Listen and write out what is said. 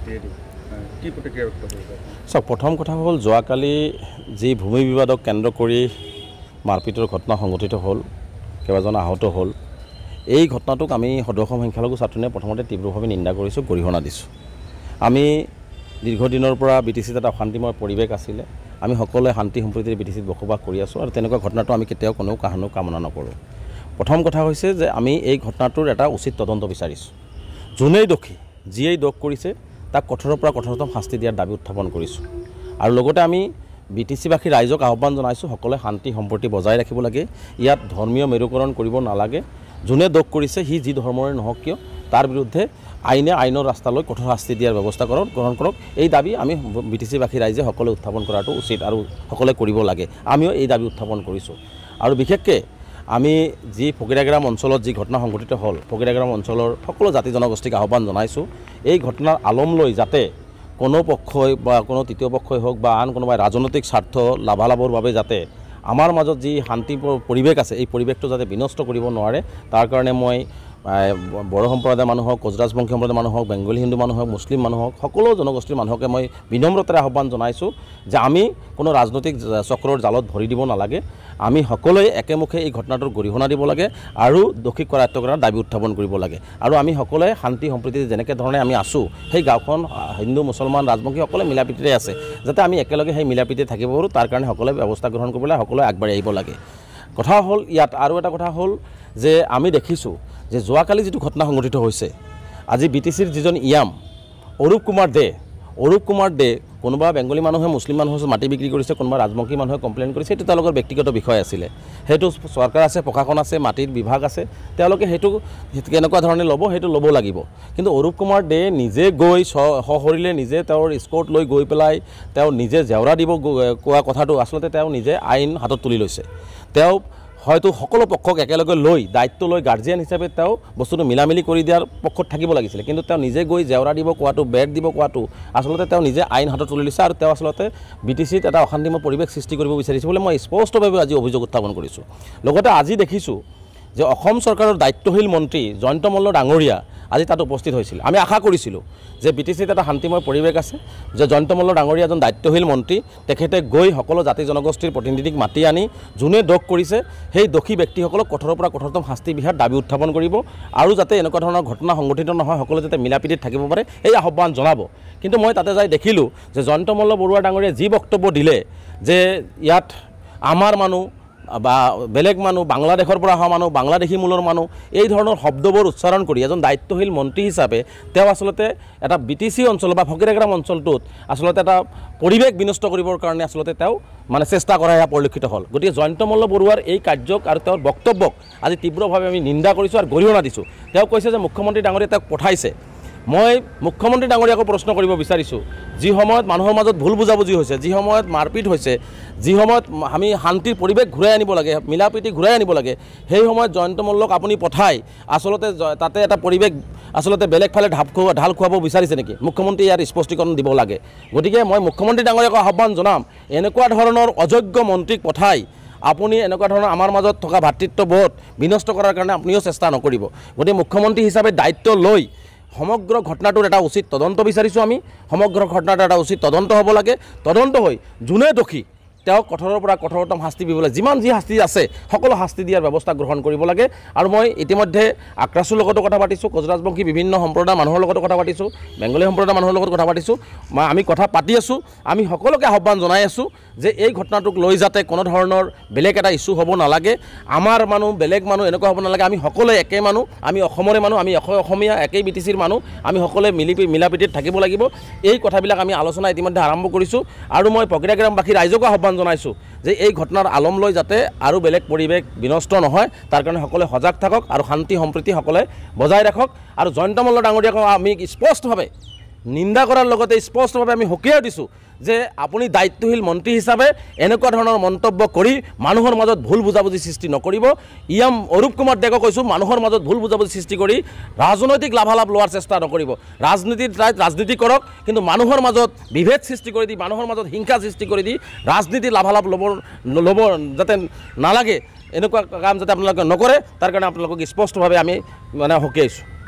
কি প্ৰতিক্ৰিয়া ব্যক্ত কৰিছে? চাওক, প্ৰথম কথা হ'ল যোৱাকালি যি ভূমি বিবাদক কেন্দ্ৰ কৰি মাৰপিটৰ ঘটনা সংঘটিত হ'ল, কেইবাজন আহত হ'ল, এই ঘটনাটোক আমি সদৌ অসম সংখ্যালঘু ছাত্ৰলীয়ে প্ৰথমতে তীব্ৰভাৱে নিন্দা কৰিছোঁ, গৰিহণা দিছোঁ। আমি দীৰ্ঘদিনৰ পৰা BTCত এটা অশান্তিময় পৰিৱেশ আছিলে, আমি সকলোৱে শান্তি সম্প্ৰীতিৰে BTCত বসবাস কৰি আছোঁ আৰু তেনেকুৱা ঘটনাটো আমি কেতিয়াও কোনেও কামনা নকৰোঁ। প্ৰথম কথা হৈছে যে আমি এই ঘটনাটোৰ এটা উচিত তদন্ত বিচাৰিছোঁ। যোনেই দোষী, যিয়েই দোষ কৰিছে তাক কঠোৰৰ পৰা কঠোৰতম শাস্তি দিয়াৰ দাবী উত্থাপন কৰিছোঁ। আৰু লগতে আমি BTCবাসী ৰাইজক আহ্বান জনাইছোঁ, সকলোৱে শান্তি সম্প্ৰীতি বজাই ৰাখিব লাগে, ইয়াত ধৰ্মীয় মেৰুকৰণ কৰিব নালাগে। যোনে দোষ কৰিছে সি যি ধৰ্মৰে নহওক কিয় তাৰ বিৰুদ্ধে আইনৰ ৰাস্তালৈ কঠোৰ শাস্তি দিয়াৰ ব্যৱস্থা গ্ৰহণ কৰক। এই দাবী আমি BTCবাসী ৰাইজে সকলোৱে উত্থাপন কৰাটো উচিত আৰু সকলোৱে কৰিব লাগে। আমিও এই দাবী উত্থাপন কৰিছোঁ। আৰু বিশেষকৈ আমি যি ফকীৰাগ্ৰাম অঞ্চলত যি ঘটনা সংঘটিত হ'ল, ফকীৰাগ্ৰাম অঞ্চলৰ সকলো জাতি জনগোষ্ঠীক আহ্বান জনাইছোঁ, এই ঘটনাৰ আলম লৈ যাতে কোনো পক্ষই বা কোনো তৃতীয় পক্ষই হওক বা আন কোনোবাই ৰাজনৈতিক স্বাৰ্থ লাভালাভৰ বাবে যাতে আমাৰ মাজত যি শান্তি পৰিৱেশ আছে এই পৰিৱেশটো যাতে বিনষ্ট কৰিব নোৱাৰে, তাৰ কাৰণে মই বড়ো সম্প্ৰদায়ৰ মানুহ হওক, কোচ ৰাজবংশী সম্প্ৰদায়ৰ মানুহ হওক, বেংগলী হিন্দু মানুহ হওক, মুছলিম মানুহ হওক, সকলো জনগোষ্ঠীৰ মানুহকে মই বিনম্ৰতাৰে আহ্বান জনাইছোঁ যে আমি কোনো ৰাজনৈতিক চক্ৰৰ জালত ভৰি দিব নালাগে। আমি সকলোৱে একেমুখে এই ঘটনাটোৰ গৰিহণা দিব লাগে আৰু দোষীক কৰায়ত্ব কৰাৰ দাবী উত্থাপন কৰিব লাগে। আৰু আমি সকলোৱে শান্তি সম্প্ৰীতি যেনেকৈ ধৰণে আমি আছোঁ, সেই গাঁওখন হিন্দু মুছলমান ৰাজবংশী সকলোৱে মিলাপ্ৰীতিৰে আছে, যাতে আমি একেলগে সেই মিলাপ্ৰীতিৰে থাকিব পাৰোঁ, তাৰ কাৰণে সকলোৱে ব্যৱস্থা গ্ৰহণ কৰিবলৈ সকলোৱে আগবাঢ়ি আহিব লাগে। কথা হ'ল ইয়াত আৰু এটা কথা হ'ল যে আমি দেখিছোঁ যে যোৱাকালি যিটো ঘটনা সংঘটিত হৈছে, আজি BTCৰ যিজন ইয়াম অৰূপ কুমাৰ দে কোনোবা বেংগলী মানুহে মুছলিম মানুহৰ মাটি বিক্ৰী কৰিছে, কোনোবা ৰাজবংশী মানুহে কমপ্লেইন কৰিছে, সেইটো তেওঁলোকৰ ব্যক্তিগত বিষয় আছিলে। সেইটো চৰকাৰ আছে, প্ৰশাসন আছে, মাটিৰ বিভাগ আছে, তেওঁলোকে সেইটো কেনেকুৱা ধৰণে ল'ব সেইটো ল'ব লাগিব। কিন্তু অৰূপ কুমাৰ দে নিজে গৈ সশৰীৰে নিজে তেওঁৰ স্কৰ্ট লৈ গৈ পেলাই তেওঁ নিজে জেওৰা দিব কোৱা কথাটো আচলতে তেওঁ নিজে আইন হাতত তুলি লৈছে। তেওঁ হয়তো সকলো পক্ষক একেলগে লৈ দায়িত্ব লৈ গাৰ্জিয়ান হিচাপে তেওঁ বস্তুটো মিলামিলি কৰি দিয়াৰ পক্ষত থাকিব লাগিছিলে, কিন্তু তেওঁ নিজে গৈ জেওৰা দিব কোৱাটো, বেৰ দিব কোৱাটো আচলতে তেওঁ নিজে আইন হাতত তুলি লৈছে আৰু তেওঁ আচলতে BTCত এটা অশান্তিময় পৰিৱেশ সৃষ্টি কৰিব বিচাৰিছে বুলি মই স্পষ্টভাৱে আজি অভিযোগ উত্থাপন কৰিছোঁ। লগতে আজি দেখিছোঁ যে অসম চৰকাৰৰ দায়িত্বশীল মন্ত্ৰী জয়ন্ত মল্ল ডাঙৰীয়া আজি তাত উপস্থিত হৈছিল। আমি আশা কৰিছিলোঁ যে BTCত এটা শান্তিময় পৰিৱেশ আছে, যে জয়ন্ত মল্ল ডাঙৰীয়া এজন দায়িত্বশীল মন্ত্ৰী, তেখেতে গৈ সকলো জাতি জনগোষ্ঠীৰ প্ৰতিনিধিক মাতি আনি যোনে দোষ কৰিছে সেই দোষী ব্যক্তিসকলক কঠোৰৰ পৰা কঠোৰতম শাস্তি বিহাৰ দাবী উত্থাপন কৰিব আৰু যাতে এনেকুৱা ধৰণৰ ঘটনা সংঘটিত নহয়, সকলোৱে যাতে মিলাপ্ৰীতিত থাকিব পাৰে এই আহ্বান জনাব। কিন্তু মই তাতে যাই দেখিলোঁ যে জয়ন্ত মল্ল বৰুৱা ডাঙৰীয়াই যি বক্তব্য দিলে যে ইয়াত আমাৰ মানুহ বা বেলেগ মানুহ, বাংলাদেশৰ পৰা অহা মানুহ, বাংলাদেশী মূলৰ মানুহ, এই ধৰণৰ শব্দবোৰ উচ্চাৰণ কৰি এজন দায়িত্বশীল মন্ত্ৰী হিচাপে তেওঁ আচলতে এটা BTC অঞ্চল বা ফকীৰাগ্ৰাম অঞ্চলটোত আচলতে এটা পৰিৱেশ বিনষ্ট কৰিবৰ কাৰণে আচলতে তেওঁ চেষ্টা কৰা এয়া পৰিলক্ষিত হ'ল। গতিকে জয়ন্ত মল্ল বৰুৱাৰ এই কাৰ্যক আৰু তেওঁৰ বক্তব্যক আজি তীব্ৰভাৱে আমি নিন্দা কৰিছোঁ আৰু গৰিহণা দিছোঁ। তেওঁ কৈছে যে মুখ্যমন্ত্ৰী ডাঙৰীয়াই তেওঁক পঠাইছে। মই মুখ্যমন্ত্ৰী ডাঙৰীয়াকো প্ৰশ্ন কৰিব বিচাৰিছোঁ, যি সময়ত মানুহৰ মাজত ভুল বুজাবুজি হৈছে, যি সময়ত মাৰপিট হৈছে, যি সময়ত আমি শান্তিৰ পৰিৱেশ ঘূৰাই আনিব লাগে, মিলাপ্ৰীতি ঘূৰাই আনিব লাগে, সেই সময়ত জয়ন্ত মল্লক আপুনি পঠাই আচলতে তাতে এটা পৰিৱেশ আচলতে বেলেগ ফালে ঢাল খুৱাব বিচাৰিছে নেকি? মুখ্যমন্ত্ৰী ইয়াৰ স্পষ্টীকৰণ দিব লাগে। গতিকে মই মুখ্যমন্ত্ৰী ডাঙৰীয়াক আহ্বান জনাম, এনেকুৱা ধৰণৰ অযোগ্য মন্ত্ৰীক পঠাই আপুনি এনেকুৱা ধৰণৰ আমাৰ মাজত থকা ভাতৃত্ববোধ বিনষ্ট কৰাৰ কাৰণে আপুনিও চেষ্টা নকৰিব। গতিকে মুখ্যমন্ত্ৰী হিচাপে দায়িত্ব লৈ সমগ্ৰ ঘটনাটোৰ এটা উচিত তদন্ত বিচাৰিছোঁ। আমি সমগ্ৰ ঘটনাটোৰ এটা উচিত তদন্ত হ'ব লাগে। তদন্ত হৈ যোনে দোষী তেওঁক কঠোৰৰ পৰা কঠোৰতম শাস্তি দিব লাগে, যিমান যি শাস্তি আছে সকলো শাস্তি দিয়াৰ ব্যৱস্থা গ্ৰহণ কৰিব লাগে। আৰু মই ইতিমধ্যে আক্ৰাছুৰ লগতো কথা পাতিছোঁ, কোচ ৰাজবংশী বিভিন্ন সম্প্ৰদায়ৰ মানুহৰ লগতো কথা পাতিছোঁ, বেংগলী সম্প্ৰদায়ৰ মানুহৰ লগত কথা পাতিছোঁ। আমি কথা পাতি আছোঁ, আমি সকলোকে আহ্বান জনাই আছোঁ যে এই ঘটনাটোক লৈ যাতে কোনো ধৰণৰ বেলেগ এটা ইছ্যু হ'ব নালাগে, আমাৰ মানুহ বেলেগ মানুহ এনেকুৱা হ'ব নালাগে, আমি সকলোৱে একে মানুহ, আমি অসমৰে মানুহ, আমি অসমীয়া, একেই BTCৰ মানুহ, আমি সকলোৱে মিলাপ্ৰীতিত থাকিব লাগিব। এই কথাবিলাক আমি আলোচনা ইতিমধ্যে আৰম্ভ কৰিছোঁ আৰু মই ফকীৰাগ্ৰামবাসী ৰাইজকো আহ্বান জনাইছোঁ যে এই ঘটনাৰ আলম লৈ যাতে আৰু বেলেগ পৰিৱেশ বিনষ্ট নহয়, তাৰ কাৰণে সকলোৱে সজাগ থাকক আৰু শান্তি সম্প্ৰীতি সকলোৱে বজাই ৰাখক। আৰু জয়ন্ত মল্ল ডাঙৰীয়াক আমি স্পষ্টভাৱে নিন্দা কৰাৰ লগতে স্পষ্টভাৱে আমি সকীয়াই দিছোঁ যে আপুনি দায়িত্বশীল মন্ত্ৰী হিচাপে এনেকুৱা ধৰণৰ মন্তব্য কৰি মানুহৰ মাজত ভুল বুজাবুজি সৃষ্টি নকৰিব। ইয়াম অৰূপ কুমাৰ দেক কৈছোঁ, মানুহৰ মাজত ভুল বুজাবুজি সৃষ্টি কৰি ৰাজনৈতিক লাভালাভ লোৱাৰ চেষ্টা নকৰিব। ৰাজনীতিৰ ঠাইত ৰাজনীতি কৰক, কিন্তু মানুহৰ মাজত বিভেদ সৃষ্টি কৰি দি, মানুহৰ মাজত হিংসা সৃষ্টি কৰি দি ৰাজনীতিৰ লাভালাভ ল'ব যাতে নালাগে, এনেকুৱা কাম যাতে আপোনালোকে নকৰে, তাৰ কাৰণে আপোনালোকক স্পষ্টভাৱে আমি সকীয়াইছোঁ।